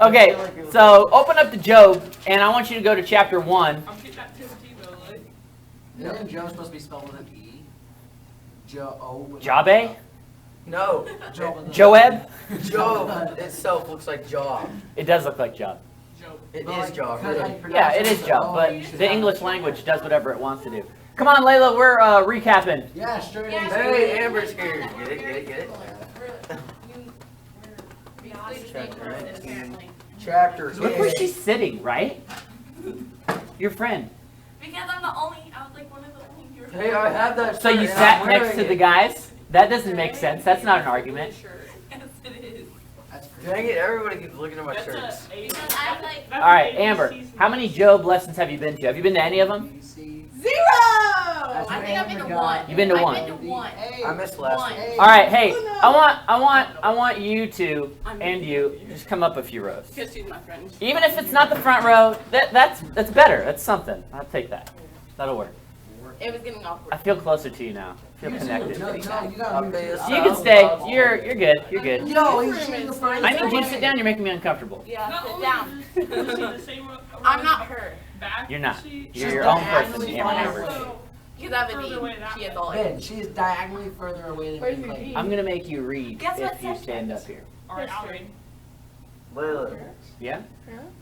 Okay, so open up to Job, and I want you to go to chapter 1. I'm getting that Timothy though, like. Isn't Job supposed to be spelled with an E? Jabe? No. Joab? Job itself looks like Job. It does look like Job. Job. It is Job, really. Yeah, it is Job, but the English language does whatever it wants to do. Come on, Layla, we're recapping. Yeah, straight Yeah, A's. Hey, Amber's here. Get it? Chapter Look where 8. she's sitting, right? Your friend. Because I'm the only, I was like one of the only here. Hey, I have that So you shirt and sat I'm next wearing to the it. guys? That doesn't make sense. That's not an argument. Yes, it is. That's Dang it, everybody keeps looking at my That's shirts. a A. Because I'm like, That's All right, an Amber, ABC. how many Job lessons have you been to? Have you been to any of them? zero! That's I think I've been to Amber one. got. You've been to one. I've been to one. I missed last One. one. All right, hey, I want you two and you just come up a few rows. Because she's my friend. Even if it's not the front row, that's better. That's something. I'll take that. That'll work. It was getting awkward. I feel closer to you now. I feel connected. No, you I'll gotta pay move us You up. can stay. You're good. You're good. Yo, he's shooting the front. I need you to sit down. You're making me uncomfortable. Yeah, Not sit only down. is she the same row I'm not her. back, You're not. she- You're She's your own diagonally person. far Amber. away. So, Because I have a Further away D. that She has way. all Ben, she is diagonally further away than Where's you your can D? play. I'm gonna make you read Guess what if you subject? stand up here. Alright, I'll read. Layla. Yeah.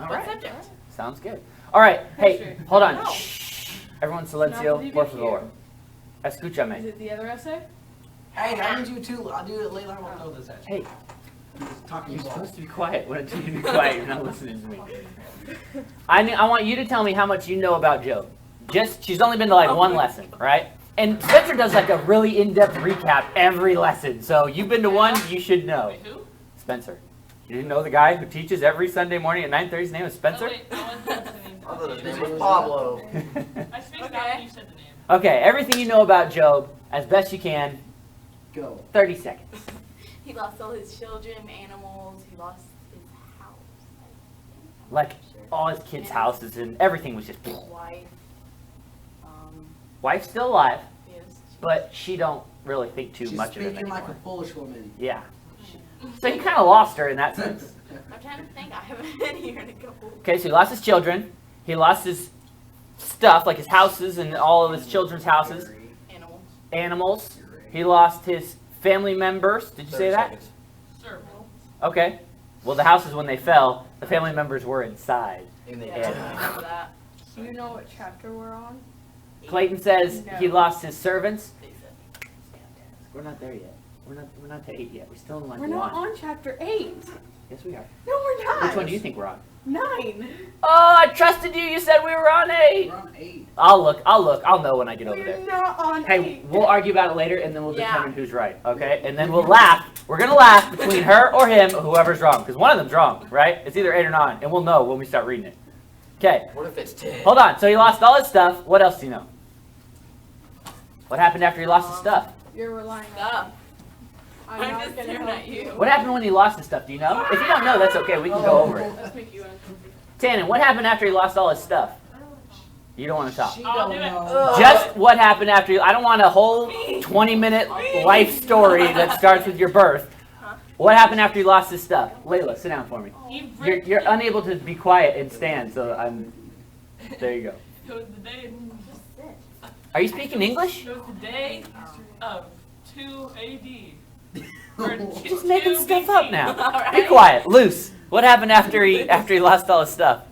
All What right. subject? Sounds good. All right. Hey, History. hold on. No. Shh. Everyone, silencio, por favor. Is Escúchame. it the other essay? Hey, I need you too. I'll do it later. I won't know this actually. Hey, Talking you're ball. supposed to be quiet. When I tell you to be quiet, you're not listening to me. I want you to tell me how much you know about Job. She's only been to like one lesson, right? And Spencer does like a really in-depth recap every lesson. So you've been to one, you should know. Wait, who? Spencer. You didn't know the guy who teaches every Sunday morning at 9:30? His name is Spencer? Oh, wait, I wasn't listening. I thought his name was Pablo. I spaced out Okay. when you said the name. Okay, everything you know about Job, as best you can, Go. 30 seconds. He lost all his children, animals. He lost his house. Like all his kids' houses and everything was just. His wife. Wife's still alive, Yes. but she don't really think too She's much of him speaking like anymore. a foolish woman. Yeah. So you kind of lost her in that sense. I'm trying to think. I haven't been here in a couple. Okay, so he lost his children. He lost his stuff, like his houses and all of his children's houses. Animals. Animals. He lost his family members. Did you say 30 that? seconds. Servant. Okay. Well, the houses, when they fell, the family members were inside. And they Yeah, died. I remember that. Do you know what chapter we're on? Clayton says he No. lost his servants. They said. We're not there yet. We're not to 8 yet. We're still in like We're 1. not on chapter 8. Yes, we are. No, we're not. Which one do you think we're on? 9. Oh, I trusted you. You said we were on 8. We're on 8. I'll look. I'll know when I get over We're there. not on Hey, 8. we'll argue about it later, and then we'll Yeah. determine who's right, okay? And then we'll laugh. We're going to laugh between her or him, or whoever's wrong, because one of them's wrong, right? It's either 8 or 9, and we'll know when we start reading it. Okay, What if it's 10? hold on. So he lost all his stuff. What else do you know? What happened after he lost his stuff? You're relying on Stop. me. I'm I'm not just going to staring help at you. What happened when he lost his stuff? Do you know? If you don't know, that's okay. We can go over it. Let's make you uncomfortable. Tannen, what happened after he lost all his stuff? You don't want to talk. She I'll don't do it. know. Just what happened after you. I don't want a whole 20-minute life story that starts with your birth. What happened after you lost his stuff? Layla, sit down for me. He You're, ripped you're it. unable to be quiet and stand, so I'm. There you go. It was the day. Are you speaking English? It was the day of 2 AD. Or Just 2 making stuff BC. up now. Alright. Be quiet, loose. What happened after he lost all his stuff?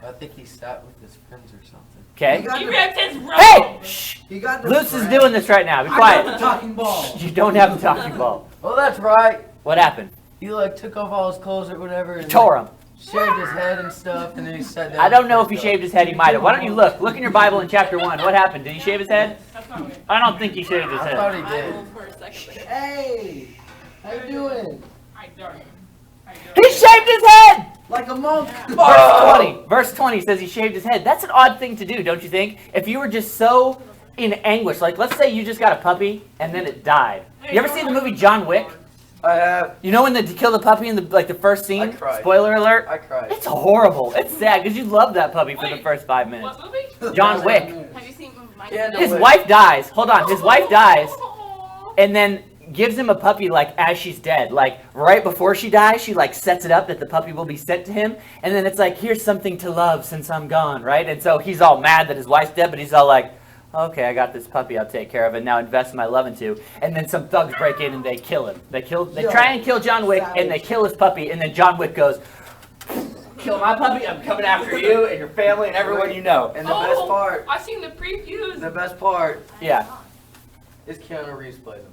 I think he sat with his friends or something. Okay. He ripped his robe. Hey, shh. He got the Luce is friend. doing this right now. Be I got the quiet. talking ball. You don't have the talking ball. Oh, that's right. What happened? He like took off all his clothes or whatever. And Tore him. Shaved his head and stuff, and then he sat down. I don't know if he shaved his head. He might have. Why don't you look? Look in your Bible in chapter 1. What happened? Did he shave his head? That's not weird. I don't think he shaved his I head. thought he I did. will for a second. Hey, how you doing? I don't. He shaved his head! Like a monk. Verse 20 says he shaved his head. That's an odd thing to do, don't you think? If you were just so in anguish, like let's say you just got a puppy and then it died. You ever seen the movie John Wick? I have. You know when they kill the puppy in the first I scene? cried. Spoiler alert. I cried. It's horrible. It's sad because you love that puppy for the first 5 minutes. What movie? John Wick. Have you seen my Yeah, no His way. wife dies. Hold on. His wife dies. And then gives him a puppy like as she's dead. Like right before she dies, she like sets it up that the puppy will be sent to him. And then it's like, here's something to love since I'm gone, right? And so he's all mad that his wife's dead, but he's all like, okay, I got this puppy I'll take care of and now invest my love into. And then some thugs break in and they kill him. They try and kill John Wick and they kill his puppy. And then John Wick goes, kill my puppy, I'm coming after you and your family and everyone you know. And the best part, I seen the previews. the best part Yeah. is Keanu Reeves plays him.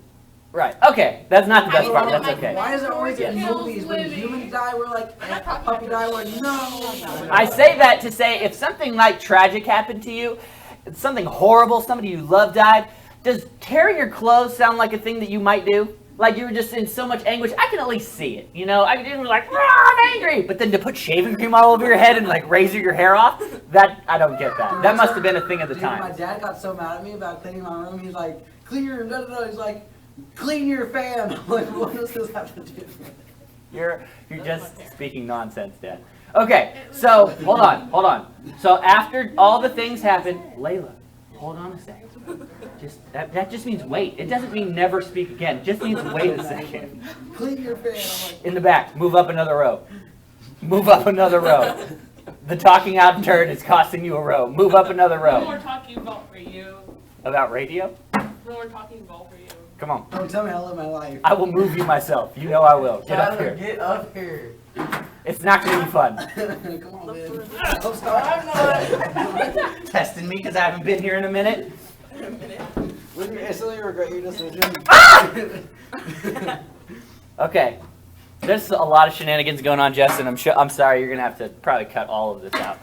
Right. Okay. That's not the best part. That's okay. Why is it always in Yes. movies when humans die, we're like, and a puppy die, we're like, no. I say that to say if something like tragic happened to you, something horrible, somebody you love died, does tearing your clothes sound like a thing that you might do? Like you were just in so much anguish. I can at least see it, you know? I can be like, I'm angry. But then to put shaving cream all over your head and like razor your hair off, that, I don't get that. That must have been a thing of the Dude, my time. dad got so mad at me about cleaning my room. He's like, clean your, no, no, no. He's like, clean your fan. I'm like, what does this have to do with it? You're just speaking nonsense, Dad. Okay, so hold on. So after all the things happen, Layla, hold on a second. That just means wait. It doesn't mean never speak again. It just means wait a second. Clean your fan. I'm like, In the back, move up another row. Move up another row. The talking out turn is costing you a row. Move up another When we're row. talking about radio. About radio? When we're talking about radio. Come on. don't tell me how to live my life. I will move you myself. You know I will. Get up Tyler, here. get up here. It's not going to be fun. Come on, man. Don't stop. Testing me because I haven't been here in a minute. Wouldn't you instantly regret your decision? Okay. There's a lot of shenanigans going on, Justin. I'm sorry. You're going to have to probably cut all of this out.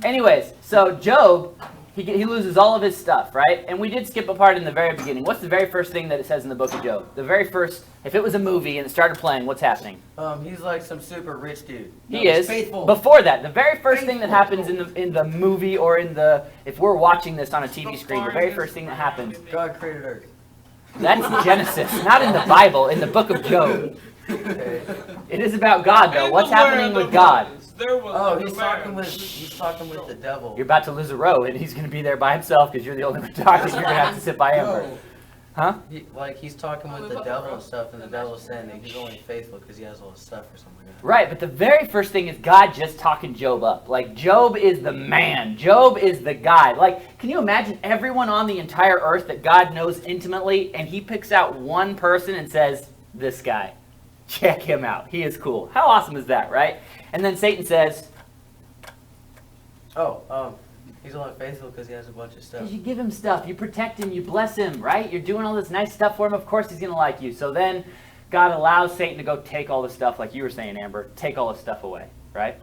Anyways, so Job, he loses all of his stuff, right? And we did skip a part in the very beginning. What's the very first thing that it says in the book of Job? The very first, if it was a movie and it started playing, what's happening? He's like some super rich dude. He is. faithful. Before that, the very first thing that happens in the movie or if we're watching this on a TV screen, the very first thing that happens, God created Earth. that's Genesis, not in the Bible, in the book of Job. Okay. It is about God, though. What's happening with God? There was Oh, a he's talking with the devil. You're about to lose a row, and he's going to be there by himself because you're the only one talking. You're going to have to sit by Amber. Huh? He's talking with the devil and stuff, and the devil's saying that he's only faithful because he has all this stuff or something like that. Right, but the very first thing is God just talking Job up. Like, Job is the man. Job is the guy. Like, can you imagine everyone on the entire earth that God knows intimately, and he picks out one person and says, this guy. Check him out. He is cool. How awesome is that, right? And then Satan says, he's only faithful because he has a bunch of stuff. because you give him stuff, you protect him, you bless him, right? You're doing all this nice stuff for him. Of course he's going to like you. So then God allows Satan to go take all the stuff, like you were saying, Amber, take all the stuff away, right?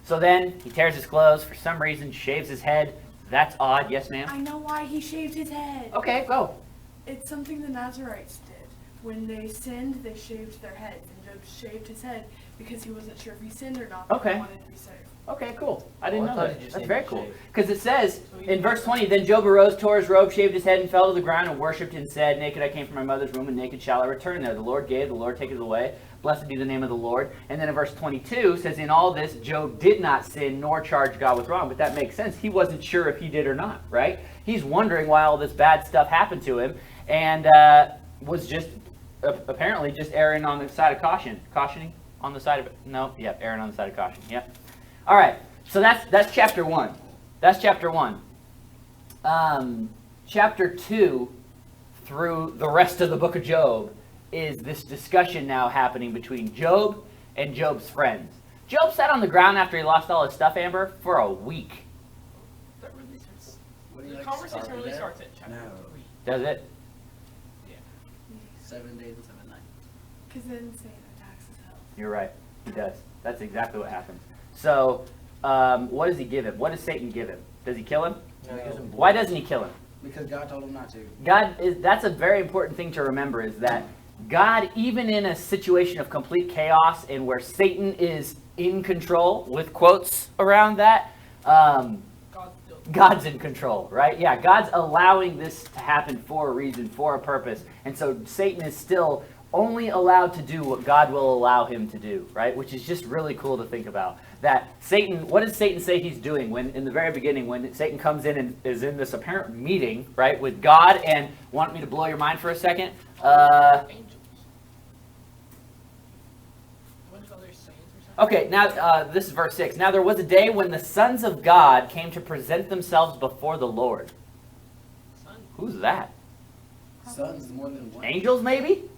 So then he tears his clothes, for some reason, shaves his head. That's odd. Yes, ma'am? I know why he shaved his head. Okay, go. It's something the Nazarites did. When they sinned, they shaved their heads. And Job shaved his head because he wasn't sure if he sinned or not, but Okay. he wanted to be saved. Okay, cool. I didn't Oh, I know thought that. you just That's needed very to cool. shave. Because it says in verse 20, then Job arose, tore his robe, shaved his head, and fell to the ground and worshipped and said, naked I came from my mother's womb, and naked shall I return there. The Lord gave, the Lord taketh away. Blessed be the name of the Lord. And then in verse 22 says, in all this, Job did not sin nor charge God with wrong. But that makes sense. He wasn't sure if he did or not, right? He's wondering why all this bad stuff happened to him and was just apparently just erring on the side of caution. Cautioning on the side of, erring on the side of caution. Yep. All right. So that's chapter 1. That's chapter 1. Chapter 2 through the rest of the book of Job is this discussion now happening between Job and Job's friends. Job sat on the ground after he lost all his stuff, Amber, for a week. That really starts. What do you The like, conversation started really at? starts at chapter No. 3. Does it? 7 days and 7 nights. Because then Satan attacks his health. You're right. He does. That's exactly what happens. So, what does he give him? What does Satan give him? Does he kill him? No, he gives him Why doesn't he kill him? Because God told him not to. That's a very important thing to remember, is that God, even in a situation of complete chaos and where Satan is in control, with quotes around that, God's in control, right? Yeah, God's allowing this to happen for a reason, for a purpose. And so Satan is still only allowed to do what God will allow him to do, right? Which is just really cool to think about. That Satan, what does Satan say he's doing when, in the very beginning, when Satan comes in and is in this apparent meeting, right, with God, and want me to blow your mind for a second? Angels. Wouldn't you call those saints or something? Okay, now this is verse 6. Now there was a day when the sons of God came to present themselves before the Lord. Son. Who's that? Sons is more than one. Angels, maybe?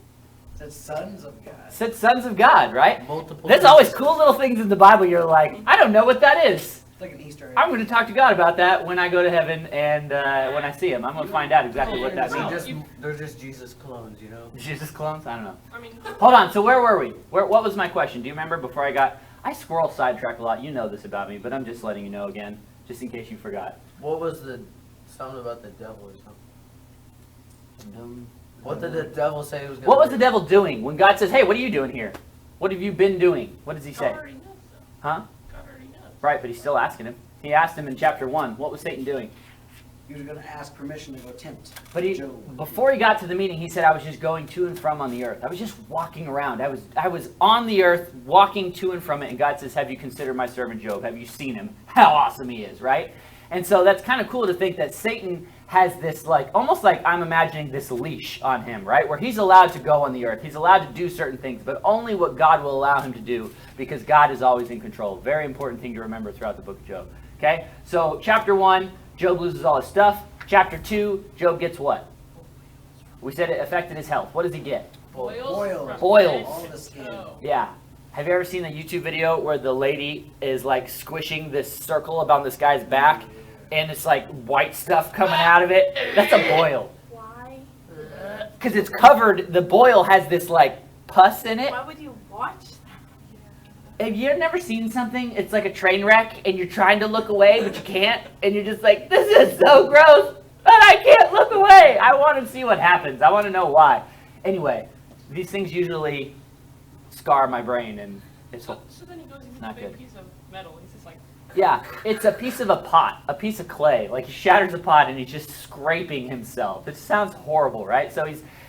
It says sons of God. Said sons of God, right? Multiple. There's always cool little things in the Bible you're like, I don't know what that is. It's like an Easter egg. I'm going to talk to God about that when I go to heaven and when I see him. I'm going to find out exactly what that means. They're just Jesus clones, you know? Jesus clones? I don't know. I mean, Hold on, so where were we? What was my question? Do you remember before I squirrel sidetrack a lot. You know this about me, but I'm just letting you know again, just in case you forgot. What was something about the devil or something? What did the devil say he was going to What was the devil doing when God says, hey, what are you doing here? What have you been doing? What does he God say? already knows though. Huh? God already knows. Right, but he's still asking him. He asked him in chapter 1, what was Satan doing? He was going to ask permission to go tempt. But Job. before he got to the meeting, he said, I was just going to and from on the earth. I was just walking around. I was on the earth, walking to and from it, and God says, have you considered my servant Job? Have you seen him? How awesome he is, right? And so that's kind of cool to think that Satan has this, like, almost like I'm imagining this leash on him, right? Where he's allowed to go on the earth. He's allowed to do certain things, but only what God will allow him to do, because God is always in control. Very important thing to remember throughout the book of Job. Okay? So, chapter 1, Job loses all his stuff. Chapter 2, Job gets what? We said it affected his health. What does he get? Boils. From Boils. All the skin. Oh. Yeah. Have you ever seen the YouTube video where the lady is like squishing this circle about this guy's back and it's like white stuff coming out of it? That's a boil. Why? Because it's covered, the boil has this like pus in it. Why would you watch that? Have you never seen something, it's like a train wreck and you're trying to look away but you can't and you're just like, this is so gross, but I can't look away. I want to see what happens. I want to know why. Anyway, these things usually scar my brain and it's So then he goes and gets a not big good. piece of metal. He's just like, Yeah, it's a piece of a pot, a piece of clay. Like he shatters a pot and he's just scraping himself. It sounds horrible, right? So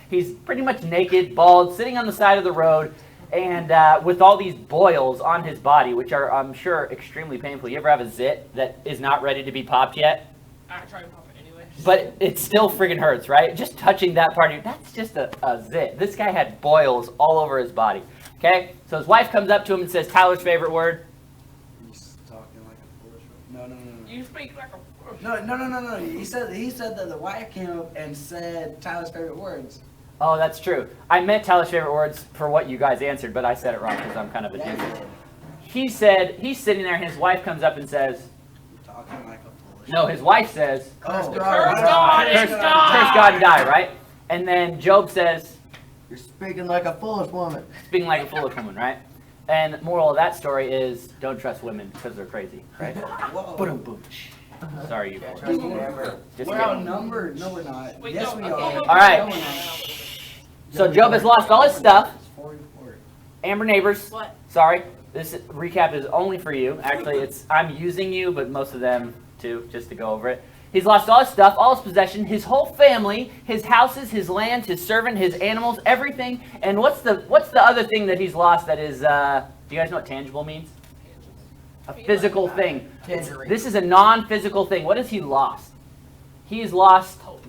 he's pretty much naked, bald, sitting on the side of the road, and with all these boils on his body, which are, I'm sure, extremely painful. You ever have a zit that is not ready to be popped yet? I try to pop it anyway. But it still friggin' hurts, right? Just touching that part of you, that's just a zit. This guy had boils all over his body. Okay? So his wife comes up to him and says, Tyler's favorite word? He's talking like a foolish. No. You speak like a. No. He said that the wife came up and said Tyler's favorite words. Oh, that's true. I meant Tyler's favorite words for what you guys answered, but I said it wrong because I'm kind of a douche. He said, he's sitting there and his wife comes up and says, You're talking like a foolish. no, his wife says, Curse Curse God and die. curse God and die, right? And then Job says, You're speaking like a foolish woman. speaking like a foolish woman, right? And moral of that story is, don't trust women because they're crazy, right? Whoa. Boom, boom. Sorry, you boys. Trust me, Amber. Just We're kidding. outnumbered. No, we're not. Wait, Yes, no, we okay, are. okay. All right. No, we're not. So Job has lost all his stuff. It's 44. Amber Neighbors, What? sorry, this recap is only for you. Actually, I'm using you, but most of them too, just to go over it. He's lost all his stuff, all his possession, his whole family, his houses, his land, his servant, his animals, everything. And what's the other thing that he's lost that is, do you guys know what tangible means? A physical thing. Tangerine. This is a non-physical thing. What has he lost? He's lost hope.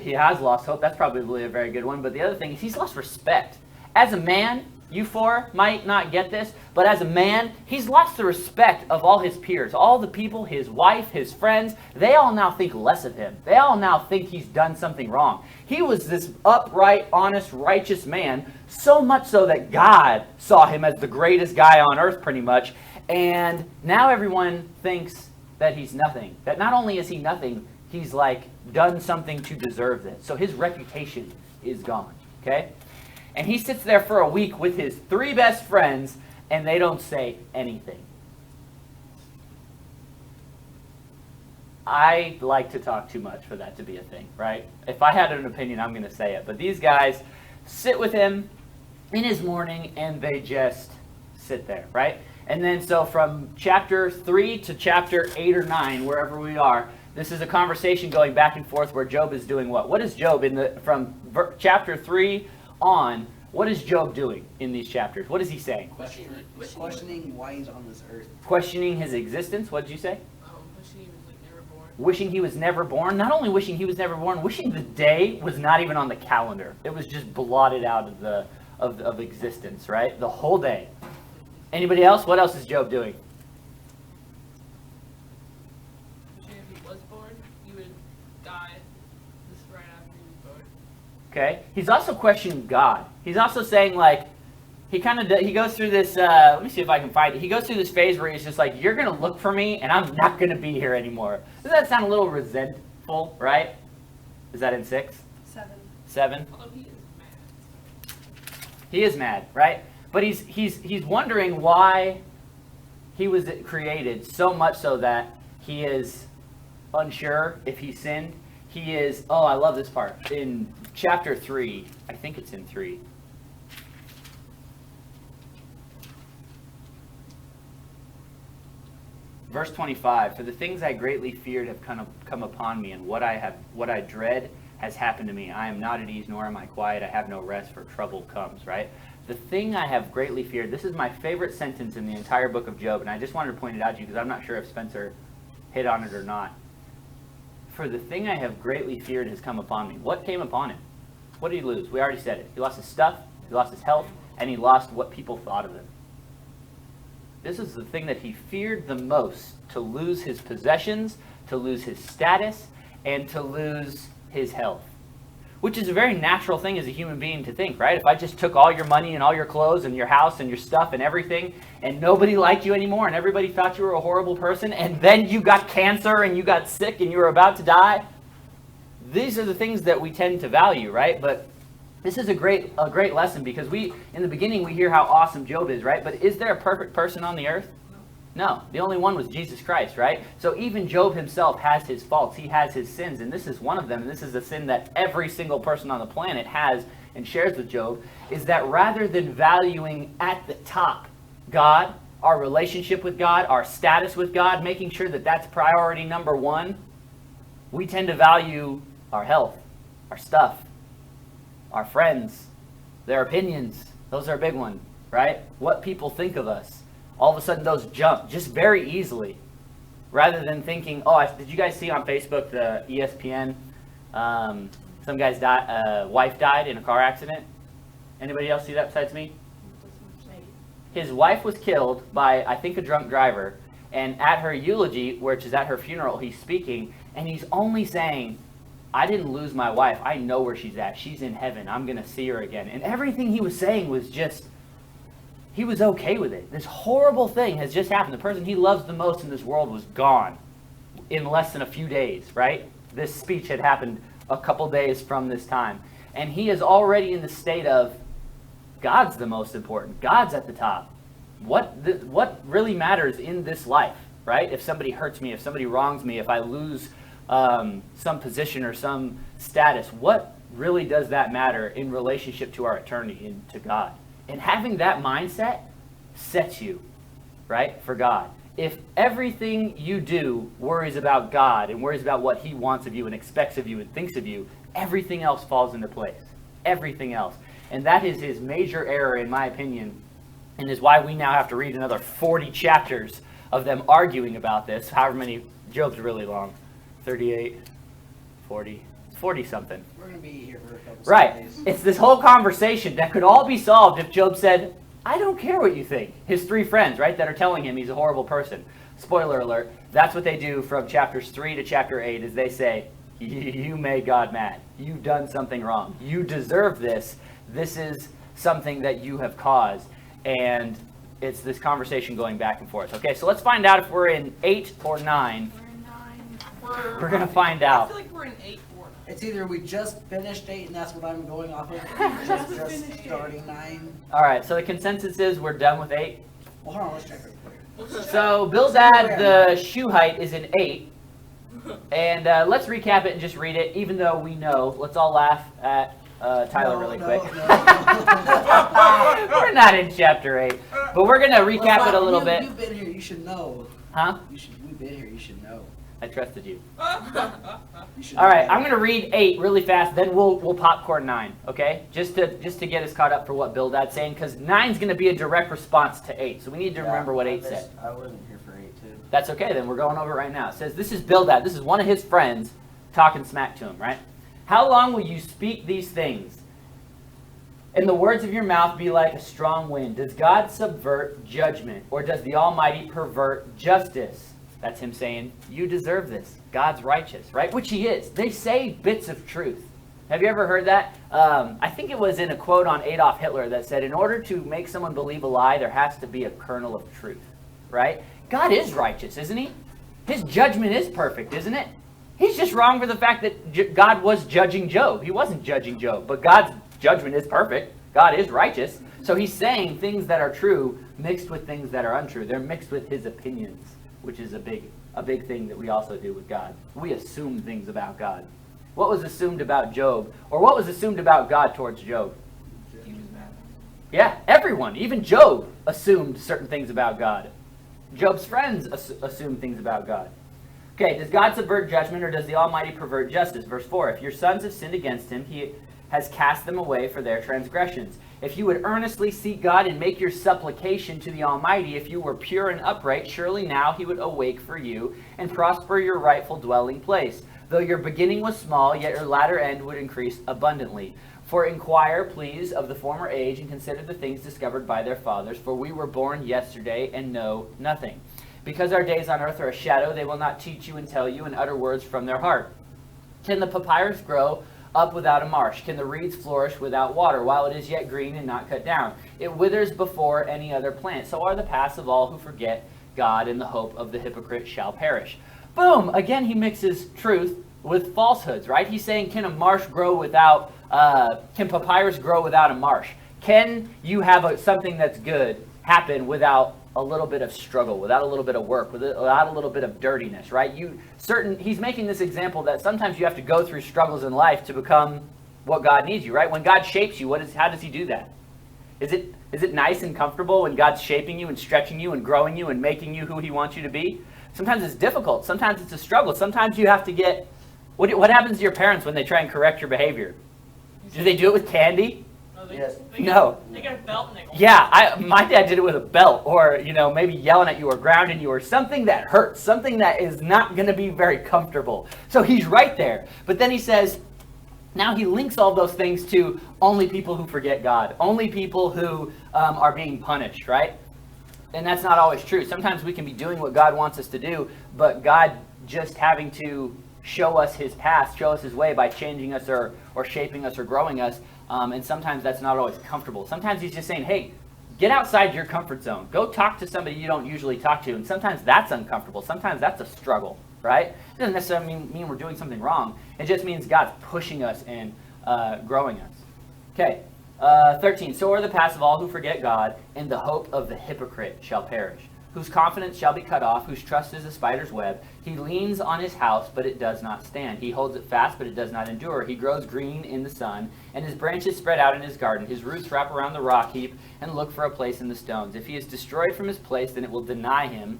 He has lost hope. That's probably a very good one. But the other thing is he's lost respect. As a man, you four might not get this, but as a man, he's lost the respect of all his peers, all the people, his wife, his friends. They all now think less of him. They all now think he's done something wrong. He was this upright, honest, righteous man, so much so that God saw him as the greatest guy on earth, pretty much. And now everyone thinks that he's nothing. That not only is he nothing, he's like done something to deserve this. So his reputation is gone. Okay? And he sits there for a week with his 3 best friends, and they don't say anything. I like to talk too much for that to be a thing, right? If I had an opinion, I'm going to say it. But these guys sit with him in his mourning, and they just sit there, right? And then so from chapter 3 to chapter 8 or 9, wherever we are, this is a conversation going back and forth where Job is doing what? What is Job from chapter 3 on? What is Job doing in these chapters? What is he saying? Questioning why he's on this earth. Questioning his existence. What did you say? Wishing he was like never born. Wishing he was never born. Not only wishing he was never born, wishing the day was not even on the calendar. It was just blotted out of existence, right? The whole day. Anybody else? What else is Job doing? Wishing if he was born, he would die just right after he was born. Okay. He's also questioning God. He's also saying, like, he goes through this, let me see if I can find it. He goes through this phase where he's just like, you're going to look for me and I'm not going to be here anymore. Does that sound a little resentful, right? Is that in 6? 7? Although he is mad. He is mad, right? But he's wondering why he was created, so much so that he is unsure if he sinned. He is, oh, I love this part. In chapter 3, I think it's in 3. Verse 25, for the things I greatly feared have come upon me, and what I dread has happened to me. I am not at ease, nor am I quiet. I have no rest, for trouble comes, right? The thing I have greatly feared, this is my favorite sentence in the entire book of Job, and I just wanted to point it out to you because I'm not sure if Spencer hit on it or not. For the thing I have greatly feared has come upon me. What came upon him? What did he lose? We already said it. He lost his stuff, he lost his health, and he lost what people thought of him. This is the thing that he feared the most, to lose his possessions, to lose his status, and to lose his health. Which is a very natural thing as a human being to think, right? If I just took all your money and all your clothes and your house and your stuff and everything, and nobody liked you anymore, and everybody thought you were a horrible person, and then you got cancer and you got sick and you were about to die, these are the things that we tend to value, right? But this is a great lesson, because in the beginning we hear how awesome Job is, right? But is there a perfect person on the earth? No. The only one was Jesus Christ, right? So even Job himself has his faults. He has his sins, and this is one of them, and this is a sin that every single person on the planet has and shares with Job, is that rather than valuing at the top God, our relationship with God, our status with God, making sure that that's priority number one, we tend to value our health, our stuff, our friends, their opinions. Those are a big one, right? What people think of us. All of a sudden those jump just very easily, rather than thinking, did you guys see on Facebook the ESPN, some guy's wife died in a car accident? Anybody else see that besides me? His wife was killed by, I think, a drunk driver, and at her eulogy, which is at her funeral, he's speaking, and he's only saying, I didn't lose my wife. I know where she's at. She's in heaven. I'm going to see her again. And everything he was saying was just, he was okay with it. This horrible thing has just happened. The person he loves the most in this world was gone in less than a few days, right? This speech had happened a couple days from this time. And he is already in the state of, God's the most important. God's at the top. What really matters in this life, right? If somebody hurts me, if somebody wrongs me, if I lose some position or some status, what really does that matter in relationship to our eternity and to God? And having that mindset sets you, right, for God. If everything you do worries about God and worries about what he wants of you and expects of you and thinks of you, everything else falls into place. Everything else. And that is his major error, in my opinion, and is why we now have to read another 40 chapters of them arguing about this. However many, Job's really long. 38, 40, 40-something. We're going to be here for a couple Right. days. It's this whole conversation that could all be solved if Job said, I don't care what you think. His 3 friends, right, that are telling him he's a horrible person. Spoiler alert, that's what they do from chapters 3 to chapter 8, is they say, you made God mad. You've done something wrong. You deserve this. This is something that you have caused. And it's this conversation going back and forth. Okay, so let's find out if we're in 8 or 9. We're going to find I out. feel like we're in 8 or 9. It's either we just finished 8 and that's what I'm going off of, or just starting 9. All right, so the consensus is we're done with 8. Well, hold on, let's check real quick. So Bill's dad, the shoe height is an 8. And let's recap it and just read it, even though we know. Let's all laugh at Tyler really quick. We're not in chapter 8, but we're going to recap it a little bit. You've been here, you should know. Huh? We've been here, you should know. I trusted you. You should All right, know I'm going to read 8 really fast, then we'll popcorn 9, okay? Just to get us caught up for what Bildad's saying, because 9's going to be a direct response to 8, so we need to remember what 8 said. I wasn't here for 8 too. That's okay, then we're going over it right now. It says, this is Bildad, this is one of his friends talking smack to him, right? How long will you speak these things? And the words of your mouth be like a strong wind. Does God subvert judgment, or does the Almighty pervert justice? That's him saying, you deserve this. God's righteous, right? Which he is. They say bits of truth. Have you ever heard that? I think it was in a quote on Adolf Hitler that said, in order to make someone believe a lie, there has to be a kernel of truth, right? God is righteous, isn't he? His judgment is perfect, isn't it? He's just wrong for the fact that God was judging Job. He wasn't judging Job, but God's judgment is perfect. God is righteous. So he's saying things that are true mixed with things that are untrue. They're mixed with his opinions, which is a big thing that we also do with God. We assume things about God. What was assumed about Job, or what was assumed about God towards Job? He was mad. Yeah, everyone, even Job, assumed certain things about God. Job's friends assumed things about God. Okay, does God subvert judgment, or does the Almighty pervert justice? Verse 4, if your sons have sinned against him, he has cast them away for their transgressions. If you would earnestly seek God and make your supplication to the Almighty, if you were pure and upright, surely now he would awake for you and prosper your rightful dwelling place. Though your beginning was small, yet your latter end would increase abundantly. For inquire, please, of the former age, and consider the things discovered by their fathers, for we were born yesterday and know nothing. Because our days on earth are a shadow, they will not teach you and tell you and utter words from their heart. Can the papyrus grow up without a marsh? Can the reeds flourish without water, while it is yet green and not cut down? It withers before any other plant. So are the paths of all who forget God, and the hope of the hypocrite shall perish. Boom! Again, he mixes truth with falsehoods, right? He's saying, can a marsh grow without, can papyrus grow without a marsh? Can you have something that's good happen without a little bit of struggle, without a little bit of work, without a little bit of dirtiness, right? He's making this example that sometimes you have to go through struggles in life to become what God needs you, right? When God shapes you, how does he do that? Is it nice and comfortable when God's shaping you and stretching you and growing you and making you who he wants you to be? Sometimes it's difficult. Sometimes it's a struggle. Sometimes you have to get... What happens to your parents when they try and correct your behavior? Do they do it with candy? Yes. No. They got a belt and they go. Yeah, my dad did it with a belt, or maybe yelling at you or grounding you, or something that hurts, something that is not going to be very comfortable. So he's right there. But then he says, now he links all those things to only people who forget God, only people who are being punished, right? And that's not always true. Sometimes we can be doing what God wants us to do, but God just having to show us his path, show us his way by changing us or shaping us or growing us. And sometimes that's not always comfortable. Sometimes he's just saying, hey, get outside your comfort zone. Go talk to somebody you don't usually talk to. And sometimes that's uncomfortable. Sometimes that's a struggle, right? It doesn't necessarily mean we're doing something wrong. It just means God's pushing us and growing us. Okay, 13. So are the paths of all who forget God, and the hope of the hypocrite shall perish, whose confidence shall be cut off, whose trust is a spider's web. He leans on his house, but it does not stand. He holds it fast, but it does not endure. He grows green in the sun, and his branches spread out in his garden. His roots wrap around the rock heap and look for a place in the stones. If he is destroyed from his place, then it will deny him,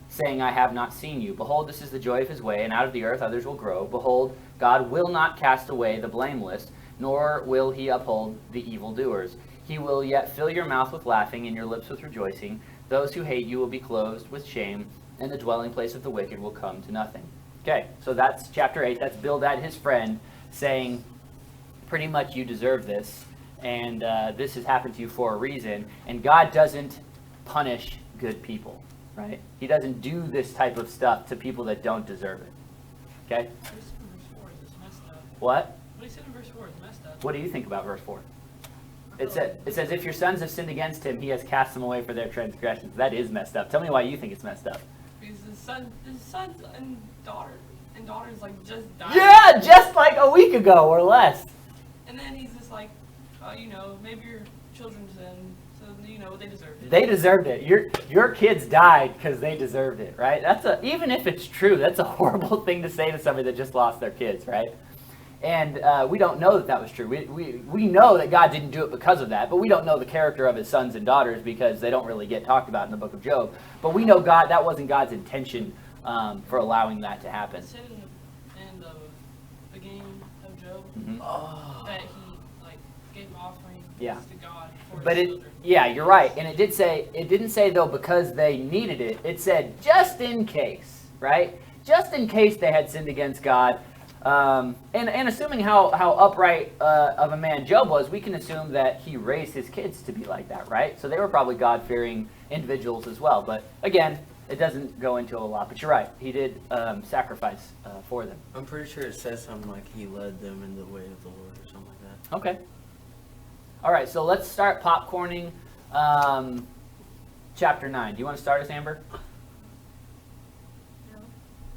saying, I have not seen you. Behold, this is the joy of his way, and out of the earth others will grow. Behold, God will not cast away the blameless, nor will he uphold the evildoers. He will yet fill your mouth with laughing and your lips with rejoicing. Those who hate you will be clothed with shame, and the dwelling place of the wicked will come to nothing. Okay, so that's chapter 8. That's Bildad, his friend, saying, pretty much you deserve this, and this has happened to you for a reason. And God doesn't punish good people, right? He doesn't do this type of stuff to people that don't deserve it. Okay? What he said in verse 4 is messed up. What? What he said in verse 4 is messed up. What do you think about verse 4? It says, if your sons have sinned against him, he has cast them away for their transgressions. That is messed up. Tell me why you think it's messed up. Because his sons and daughters like just died. Yeah, just like a week ago or less. And then he's just like, maybe your children sinned, so they deserved it. They deserved it. Your kids died because they deserved it, right? Even if it's true, that's a horrible thing to say to somebody that just lost their kids, right? And we don't know that was true. We know that God didn't do it because of that, but we don't know the character of his sons and daughters because they don't really get talked about in the book of Job. But we know that wasn't God's intention for allowing that to happen. It said in the end of the beginning of Job Mhm. Oh. that he like gave offering Yeah. to God for But his it, children. yeah, you're right. And it didn't say though because they needed it. It said just in case, right? Just in case they had sinned against God. And assuming how upright of a man Job was, we can assume that he raised his kids to be like that, right? So they were probably God-fearing individuals as well. But again, it doesn't go into a lot. But you're right. He did sacrifice for them. I'm pretty sure it says something like he led them in the way of the Lord or something like that. Okay. All right, so let's start popcorning chapter 9. Do you want to start us, Amber?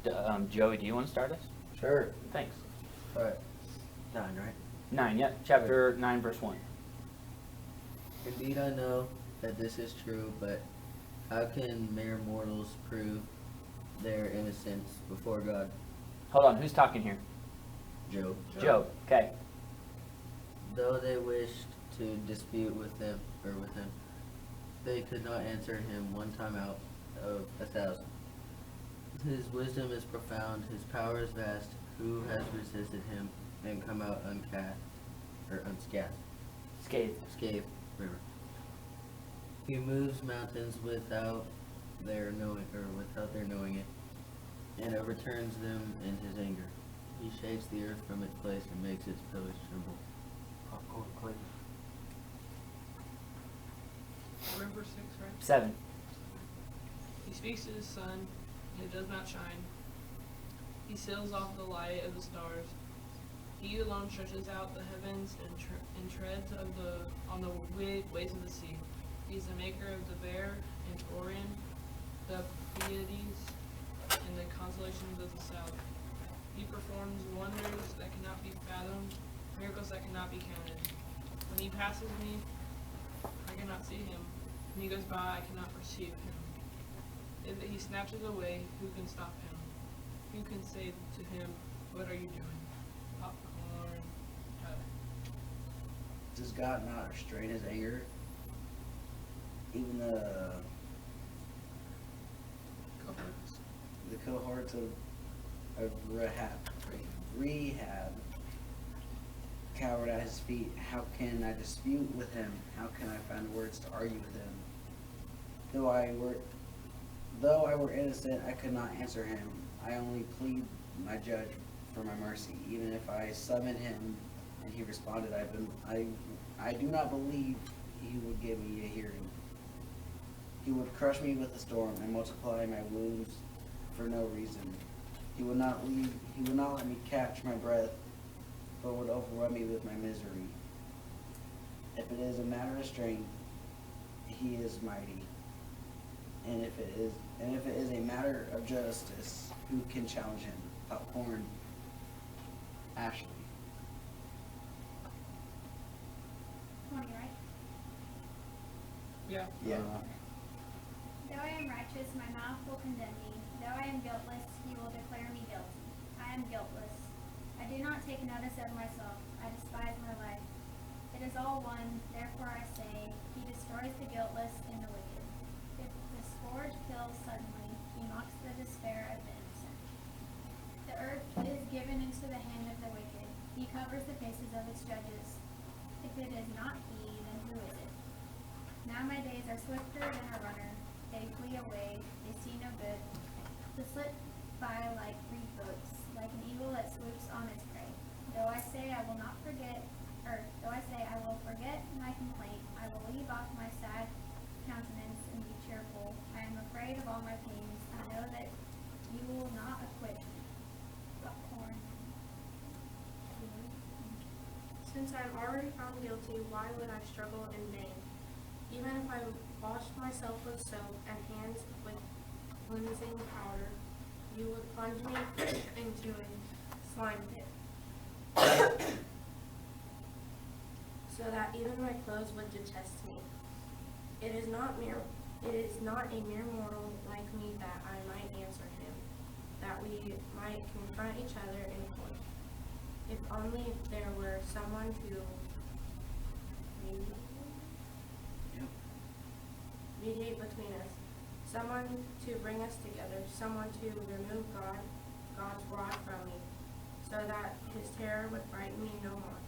No. Joey, do you want to start us? Sure. Thanks. Alright. 9, right? 9, yep. Chapter 9, verse 1. Indeed I know that this is true, but how can mere mortals prove their innocence before God? Hold on, who's talking here? Job. Job. Okay. Though they wished to dispute with him, they could not answer him one time out of 1,000. His wisdom is profound, his power is vast. Who has resisted him and come out unscathed? Scathed. River. He moves mountains without their knowing it, and overturns them in his anger. He shakes the earth from its place and makes its pillars tremble. Popcorn, Clayton. We're in verse 6, right? 7. He speaks to his sun, and it does not shine. He seals off the light of the stars. He alone stretches out the heavens and treads on the ways of the sea. He is the maker of the bear and Orion, the Pleiades, and the constellations of the south. He performs wonders that cannot be fathomed, miracles that cannot be counted. When he passes me, I cannot see him. When he goes by, I cannot perceive him. If he snatches away, who can stop him? Who can say to him, what are you doing? Popcorn. Does God not restrain his anger? Even the cohorts of Rehab cowered at his feet. How can I dispute with him? How can I find words to argue with him? Though I were innocent, I could not answer him. I only plead my judge for my mercy. Even if I summoned him and he responded, I do not believe he would give me a hearing. He would crush me with a storm and multiply my wounds for no reason. He would not let me catch my breath, but would overrun me with my misery. If it is a matter of strength, he is mighty. And if it is a matter of justice, who can challenge him? Popcorn. Ashley. 20, right? Yeah. Yeah. Though I am righteous, my mouth will condemn me. Though I am guiltless, he will declare me guilty. I am guiltless. I do not take notice of myself. I despise my life. It is all one, therefore I say, he destroys the guiltless and the wicked. If the scourge kills suddenly, he mocks the despair of the innocent. The earth is given into the hand of the wicked. He covers the faces of its judges. If it is not he, then who is it? Now my days are swifter than a runner. They flee away, they see no good. They slip by like reed boats, like an eagle that swoops on its prey. Though I say I will forget my complaint, I will leave off my sad countenance and be cheerful. I am afraid of all my pains. I know that you will not acquit me. Popcorn. Since I am already found guilty, why would I struggle in vain? Even if I washed myself with soap and hands with cleansing powder, you would plunge me into a slime pit, so that even my clothes would detest me. It is not a mere mortal like me that I might answer him, that we might confront each other in court. If only there were someone who mediate between us, someone to bring us together, someone to remove God's rod from me, so that his terror would frighten me no more.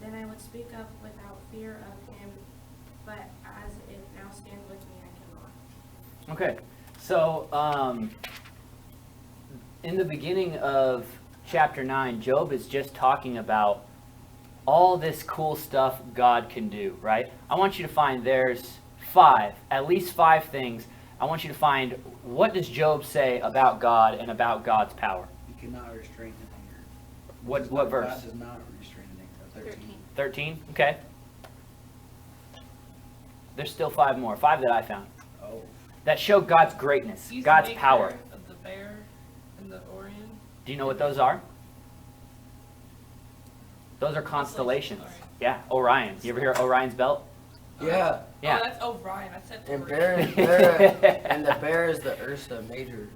Then I would speak up without fear of him, but as it now stands with me, I cannot. Okay, so in the beginning of chapter 9, Job is just talking about all this cool stuff God can do, right? I want you to find there's at least five things. I want you to find, what does Job say about God and about God's power? You cannot restrain his anger. What verse? God does not restrain his anger. 13. 13? Okay. There's still five more. Five that I found. Oh. That show God's greatness, He's God's the maker power. of the bear and the Orion. Do you know what those are? Those are constellations. Sorry. Yeah, Orion. You ever hear Orion's belt? Yeah. Yeah. Oh, that's Orion. I said And Orion. and the bear is the Ursa Major.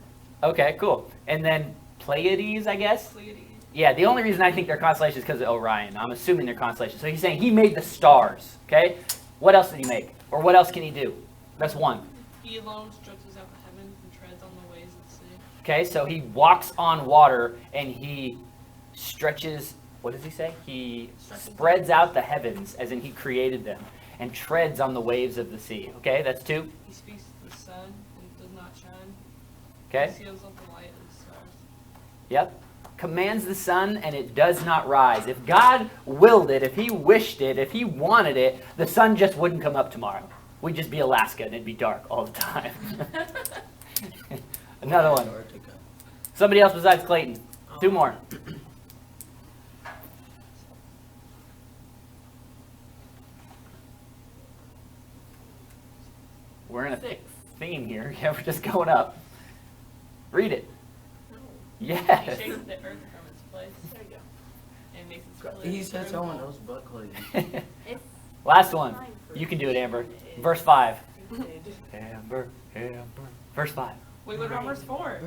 Okay, cool. And then Pleiades, I guess? Pleiades. Yeah, the only reason I think they're constellations is because of Orion. I'm assuming they're constellations. So he's saying he made the stars, okay? What else did he make? Or what else can he do? That's one. He alone stretches out the heavens and treads on the waves of the sea. Okay, so he walks on water and he stretches, what does he say? He spreads out the heavens, as in he created them, and treads on the waves of the sea. Okay, that's two. He speaks to the sun and it does not shine. Okay, He seals up the light of the stars. yep. Commands the sun and it does not rise. If God willed it, if he wished it, if he wanted it, the sun just wouldn't come up tomorrow. We'd just be Alaska and it'd be dark all the time. Another one. Antarctica. Somebody else besides Clayton. Two more. We're in a theme here. Yeah, we're just going up. Read it. He Yes. shakes the earth from its place. There you go. And makes it split. He said someone else but Clayton. It's Last one. You can do it, Amber. Verse 5. Amber. Verse 5. Wait, what about verse 4?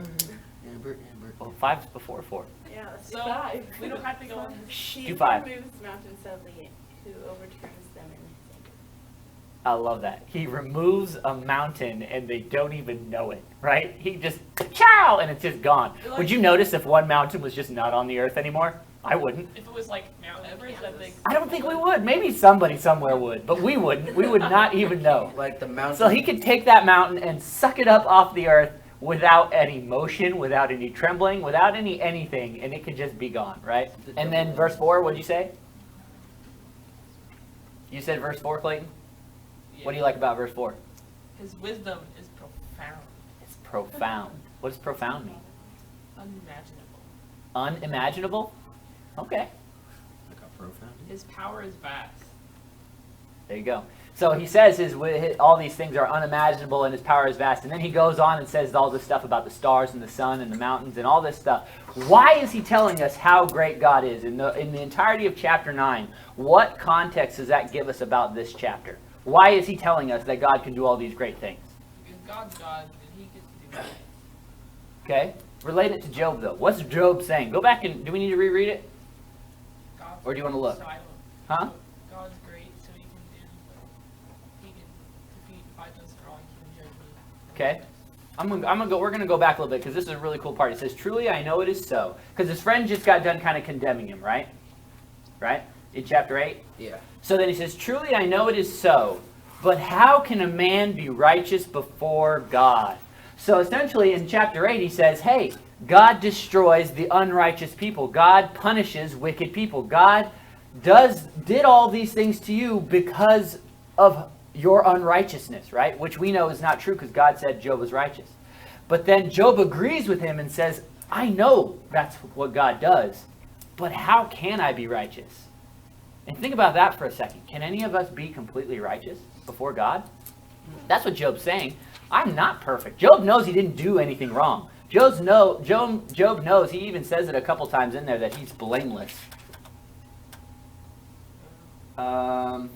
Amber. Well, 5's before 4. Yeah, let's do So, five. we don't have to go on. He Do 5. removes mountains suddenly, who overturns them in his anger. I love that. He removes a mountain and they don't even know it, right? He just, chow, and it's just gone. Would you notice if one mountain was just not on the earth anymore? I wouldn't. If it was like Mount Everest, I think. I don't think we would. Maybe somebody somewhere would, but we wouldn't. We would not even know. Like the mountain. So he could take that mountain and suck it up off the earth without any motion, without any trembling, without any anything, and it could just be gone, right? And then verse 4, what'd you say? You said verse 4, Clayton? Yeah. What do you like about verse 4? His wisdom is profound, It's profound. What does profound mean? unimaginable. Unimaginable? Okay. Like a profound. His power is vast. There you go. So he says all these things are unimaginable and his power is vast. And then he goes on and says all this stuff about the stars and the sun and the mountains and all this stuff. Why is he telling us how great God is? In the entirety of chapter 9, what context does that give us about this chapter? Why is he telling us that God can do all these great things? Because God's God, and he gets to do anything. Okay? Relate it to Job, though. What's Job saying? Go back and... Do we need to reread it? God's Or do you wanna look? silent. Huh? God's great, so he can do. He can defeat, fight us for all. He can judge me. Okay. We're gonna go back a little bit because this is a really cool part. It says, "Truly I know it is so," because his friend just got done kind of condemning him, right? Right? In chapter 8. Yeah. So then he says, "Truly I know it is so, but how can a man be righteous before God?" So essentially in chapter 8 he says, "Hey, God destroys the unrighteous people. God punishes wicked people. God did all these things to you because of your unrighteousness," right? Which we know is not true because God said Job was righteous. But then Job agrees with him and says, "I know that's what God does, but how can I be righteous?" And think about that for a second. Can any of us be completely righteous before God? That's what Job's saying. I'm not perfect. Job knows he didn't do anything wrong. Job knows, he even says it a couple times in there, that he's blameless. I'm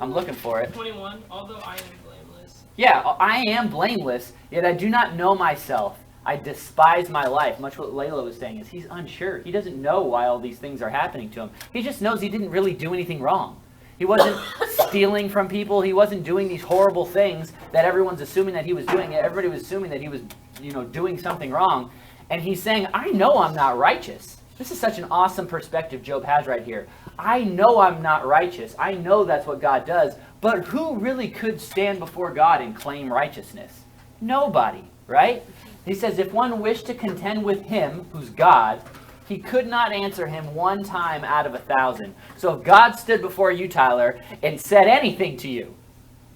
looking for it. 21. Although I am blameless. Yeah, I am blameless, yet I do not know myself. I despise my life. Much what Layla was saying is he's unsure. He doesn't know why all these things are happening to him. He just knows he didn't really do anything wrong. He wasn't stealing from people. He wasn't doing these horrible things that everyone's assuming that he was doing. Everybody was assuming that he was, doing something wrong. And he's saying, I know I'm not righteous. This is such an awesome perspective Job has right here. I know I'm not righteous. I know that's what God does. But who really could stand before God and claim righteousness? Nobody, right? He says, if one wished to contend with him, who's God, he could not answer him one time out of 1,000. So if God stood before you, Tyler, and said anything to you,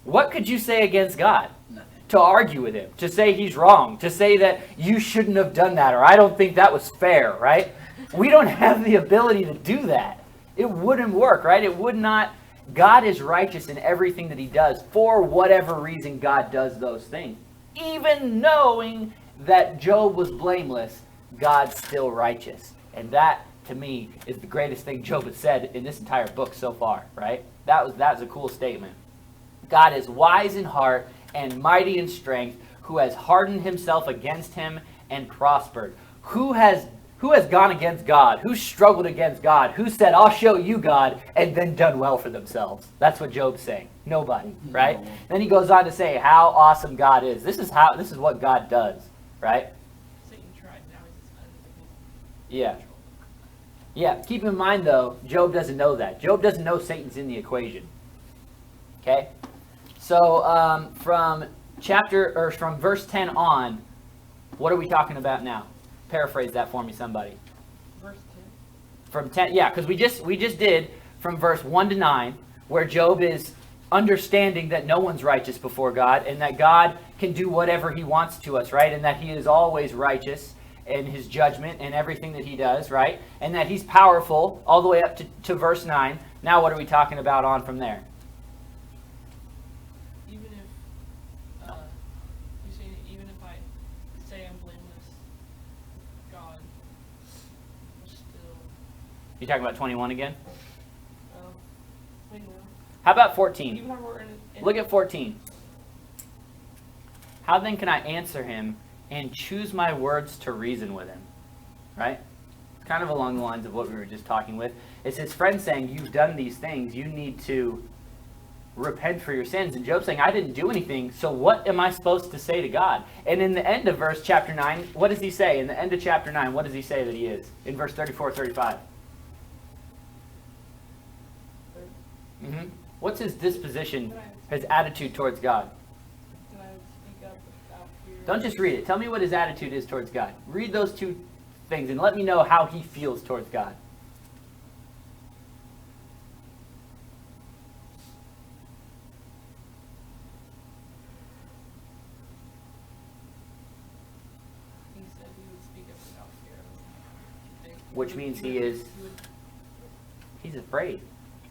what could you say against God? Nothing. To argue with him, to say he's wrong, to say that you shouldn't have done that, or I don't think that was fair, right? We don't have the ability to do that. It wouldn't work, right? It would not. God is righteous in everything that he does. For whatever reason, God does those things. Even knowing that Job was blameless, God's still righteous. And that, to me, is the greatest thing Job has said in this entire book so far, right? That was a cool statement. God is wise in heart and mighty in strength, who has hardened himself against him and prospered. Who has gone against God? Who struggled against God? Who said, I'll show you God, and then done well for themselves? That's what Job's saying. Nobody, right? No. Then he goes on to say how awesome God is. This is what God does, right? Satan tried, now he's under Yeah. control. Yeah, keep in mind though, Job doesn't know that. Job doesn't know Satan's in the equation. Okay? So from verse 10 on, what are we talking about now? Paraphrase that for me, somebody. Verse 10. From 10, yeah, because we just did from verse 1 to 9, where Job is understanding that no one's righteous before God, and that God can do whatever he wants to us, right? And that he is always righteous in his judgment and everything that he does, right? And that he's powerful all the way up to verse 9. Now what are we talking about on from there? Even if, you're saying even if I say I'm blameless, God will still, You talking about 21 again? wait, no. How about 14? Even if we're in Look at 14. How then can I answer him and choose my words to reason with him? Right? It's kind of along the lines of what we were just talking with. It's his friend saying, you've done these things. You need to repent for your sins. And Job's saying, I didn't do anything, so what am I supposed to say to God? And in the end of chapter 9, what does he say? In the end of chapter 9, what does he say that he is? In verse 34, 35. What's his disposition, his attitude towards God? Can I speak up without fear? Don't just read it. Tell me what his attitude is towards God. Read those two things and let me know how he feels towards God. He said he would speak up without fear. Which means he's afraid,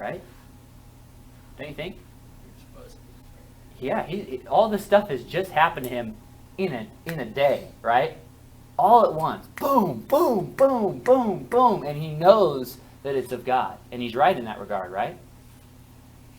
right? Don't you think? You're supposed to be afraid. Yeah, all this stuff has just happened to him in a day, right? All at once. Boom, boom, boom, boom, boom. And he knows that it's of God. And he's right in that regard, right?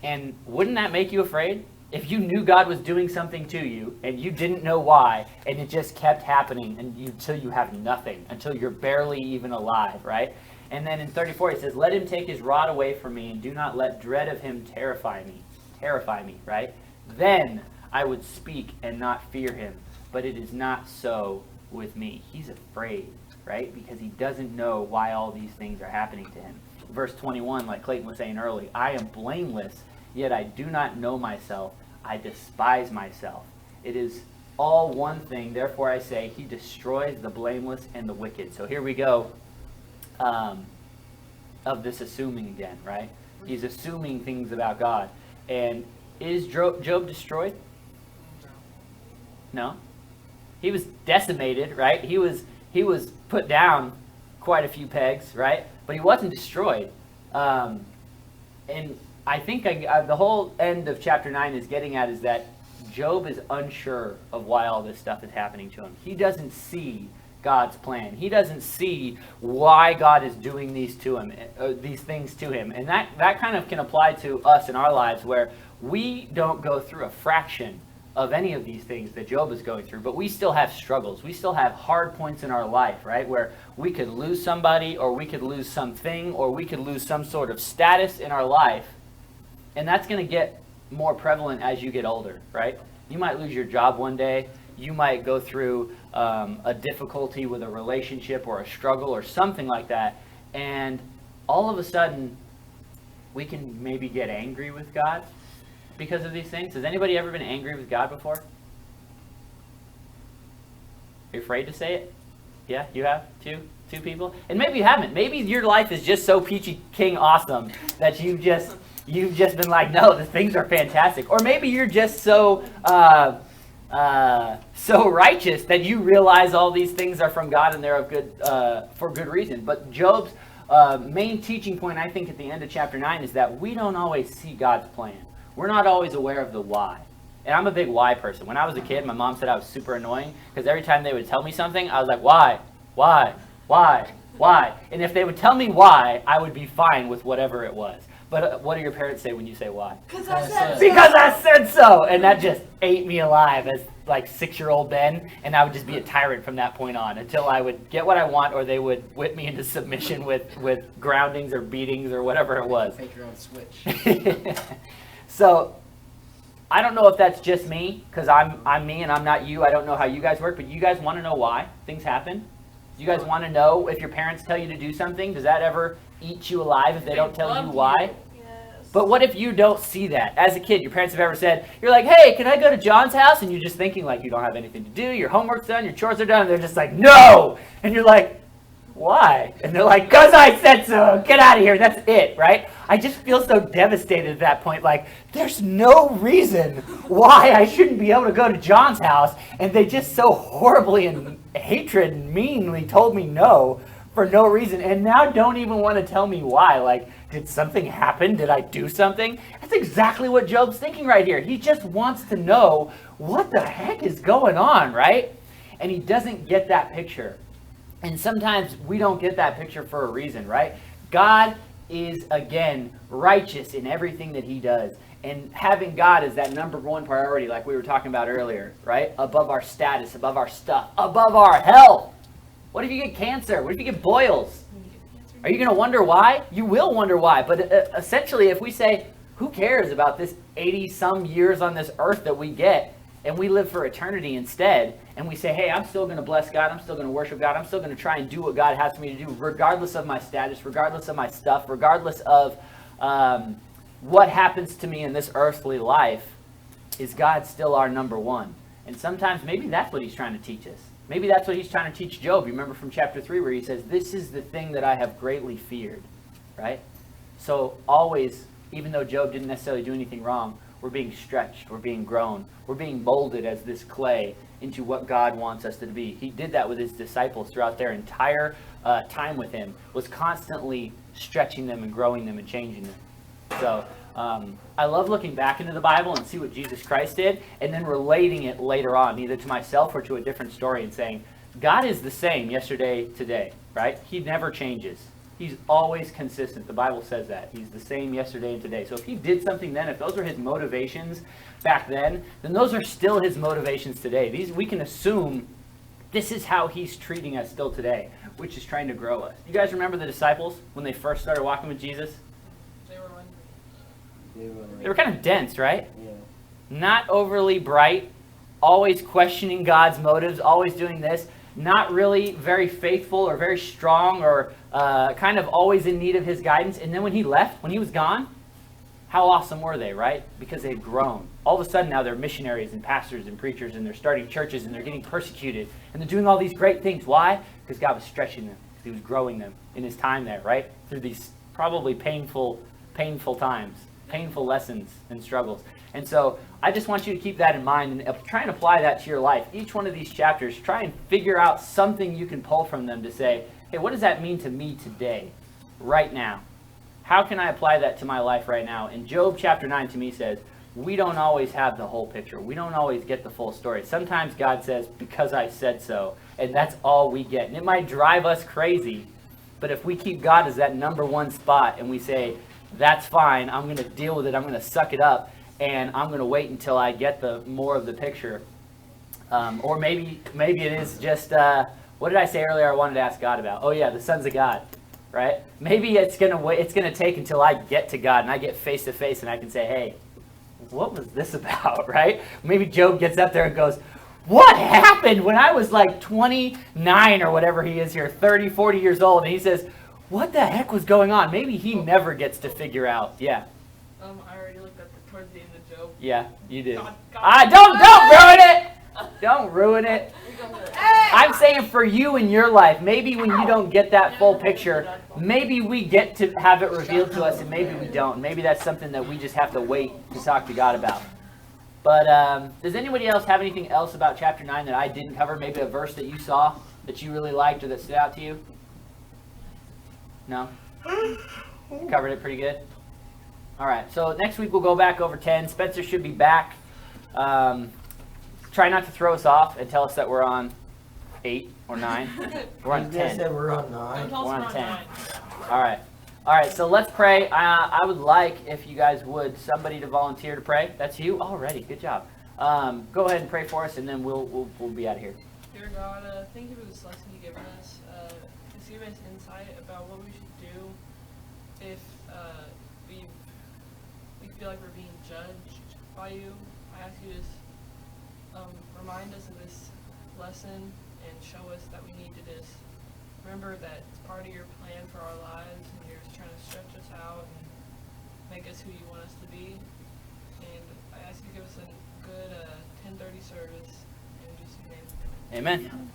And wouldn't that make you afraid? If you knew God was doing something to you and you didn't know why, and it just kept happening until you have nothing, until you're barely even alive, right? And then in 34 he says, let him take his rod away from me, and do not let dread of him terrify me, right? Then I would speak and not fear him, but it is not so with me. He's afraid, right? Because he doesn't know why all these things are happening to him. Verse 21, like Clayton was saying earlier, I am blameless, yet I do not know myself. I despise myself. It is all one thing, therefore I say, he destroys the blameless and the wicked. So here we go. Of this assuming again, right? He's assuming things about God. And is Job destroyed? No. He was decimated, right? He was put down quite a few pegs, right? But he wasn't destroyed. And I think the whole end of chapter 9 is getting at is that Job is unsure of why all this stuff is happening to him. He doesn't see God's plan. He doesn't see why God is doing these things to him. And that kind of can apply to us in our lives, where we don't go through a fraction of any of these things that Job is going through, but we still have struggles. We still have hard points in our life, right? Where we could lose somebody, or we could lose something, or we could lose some sort of status in our life. And that's going to get more prevalent as you get older, right? You might lose your job one day. You might go through a difficulty with a relationship or a struggle or something like that. And all of a sudden, we can maybe get angry with God because of these things. Has anybody ever been angry with God before? Are you afraid to say it? Yeah, you have? Two people? And maybe you haven't. Maybe your life is just so peachy king awesome that you've just been like, no, the things are fantastic. Or maybe you're just so righteous that you realize all these things are from God and they're of good for good reason. But Job's main teaching point, I think, at the end of chapter 9 is that we don't always see God's plan. We're not always aware of the why. And I'm a big why person. When I was a kid, my mom said I was super annoying because every time they would tell me something, I was like, why? And if they would tell me why, I would be fine with whatever it was. But what do your parents say when you say why? Because I said so. Because I said so! And that just ate me alive as like 6-year-old Ben, and I would just be a tyrant from that point on until I would get what I want or they would whip me into submission with groundings or beatings or whatever it was. Make your own switch. So, I don't know if that's just me, because I'm me and I'm not you. I don't know how you guys work, but you guys want to know why things happen? Do you guys want to know if your parents tell you to do something? Does that ever eat you alive if they don't tell you why? Yes. But what if you don't see that? As a kid, your parents have ever said, you're like, hey, can I go to John's house? And you're just thinking like you don't have anything to do, your homework's done, your chores are done, and they're just like, no! And you're like, why? And they're like, because I said so, get out of here, that's it, right? I just feel so devastated at that point, like, there's no reason why I shouldn't be able to go to John's house, and they just so horribly and hatred and meanly told me no for no reason, and now don't even want to tell me why. Like, did something happen? Did I do something? That's exactly what Job's thinking right here. He just wants to know what the heck is going on, right? And he doesn't get that picture. And sometimes we don't get that picture for a reason, right? God is, again, righteous in everything that he does. And having God as that number one priority, like we were talking about earlier, right? Above our status, above our stuff, above our health. What if you get cancer? What if you get boils? Are you going to wonder why? You will wonder why. But essentially, if we say, who cares about this 80-some years on this earth that we get, and we live for eternity instead, and we say, hey, I'm still going to bless God, I'm still going to worship God, I'm still going to try and do what God has for me to do, regardless of my status, regardless of my stuff, regardless of what happens to me in this earthly life, is God still our number one? And sometimes maybe that's what he's trying to teach us. Maybe that's what he's trying to teach Job. You remember from chapter 3 where he says, this is the thing that I have greatly feared, right? So always, even though Job didn't necessarily do anything wrong, we're being stretched, we're being grown, we're being molded as this clay into what God wants us to be. He did that with his disciples throughout their entire time with him, was constantly stretching them and growing them and changing them. So I love looking back into the Bible and see what Jesus Christ did, and then relating it later on, either to myself or to a different story, and saying, God is the same yesterday, today, right? He never changes. He's always consistent. The Bible says that. He's the same yesterday and today. So if he did something then, if those were his motivations back then those are still his motivations today. We can assume this is how he's treating us still today, which is trying to grow us. You guys remember the disciples when they first started walking with Jesus? They were kind of dense, right? Yeah. Not overly bright, always questioning God's motives, always doing this. Not really very faithful or very strong or kind of always in need of his guidance. And then when he left, when he was gone, how awesome were they, right? Because they had grown. All of a sudden now they're missionaries and pastors and preachers, and they're starting churches, and they're getting persecuted. And they're doing all these great things. Why? Because God was stretching them. He was growing them in his time there, right? Through these probably painful times, painful lessons and struggles. And so I just want you to keep that in mind and try and apply that to your life. Each one of these chapters, try and figure out something you can pull from them to say, hey, what does that mean to me today, right now? How can I apply that to my life right now? And Job chapter 9 to me says, we don't always have the whole picture. We don't always get the full story. Sometimes God says, because I said so, and that's all we get. And it might drive us crazy, but if we keep God as that number one spot and we say, that's fine, I'm going to deal with it, I'm going to suck it up, and I'm going to wait until I get the more of the picture. Or maybe it is just, what did I say earlier I wanted to ask God about? Oh yeah, the sons of God, right? Maybe it's gonna take until I get to God and I get face to face and I can say, hey, what was this about, right? Maybe Job gets up there and goes, what happened when I was like 29 or whatever he is here, 30, 40 years old, and he says, what the heck was going on? Maybe he never gets to figure out. Yeah. I already looked at towards the end of Job. Yeah, you did. God. Don't ruin it. Don't ruin it. I'm saying for you in your life, maybe when you don't get that full picture, maybe we get to have it revealed to us and maybe we don't. Maybe that's something that we just have to wait to talk to God about. But does anybody else have anything else about chapter 9 that I didn't cover? Maybe a verse that you saw that you really liked or that stood out to you? No? You covered it pretty good? All right, so next week we'll go back over 10. Spencer should be back. Try not to throw us off and tell us that we're on 8 or 9. We're on 10. said we're on 9. We're on 10. All right, so let's pray. I would like, if you guys would, somebody to volunteer to pray. That's you? Already, good job. Go ahead and pray for us, and then we'll be out of here. Dear God, thank you for this lesson you've given us. Just give us insight about what we should do if we feel like we're being judged by you. I ask you to remind us of this lesson and show us that we need to just remember that it's part of your plan for our lives and you're just trying to stretch us out and make us who you want us to be. And I ask you to give us a good 10:30 service in Jesus' name. Amen.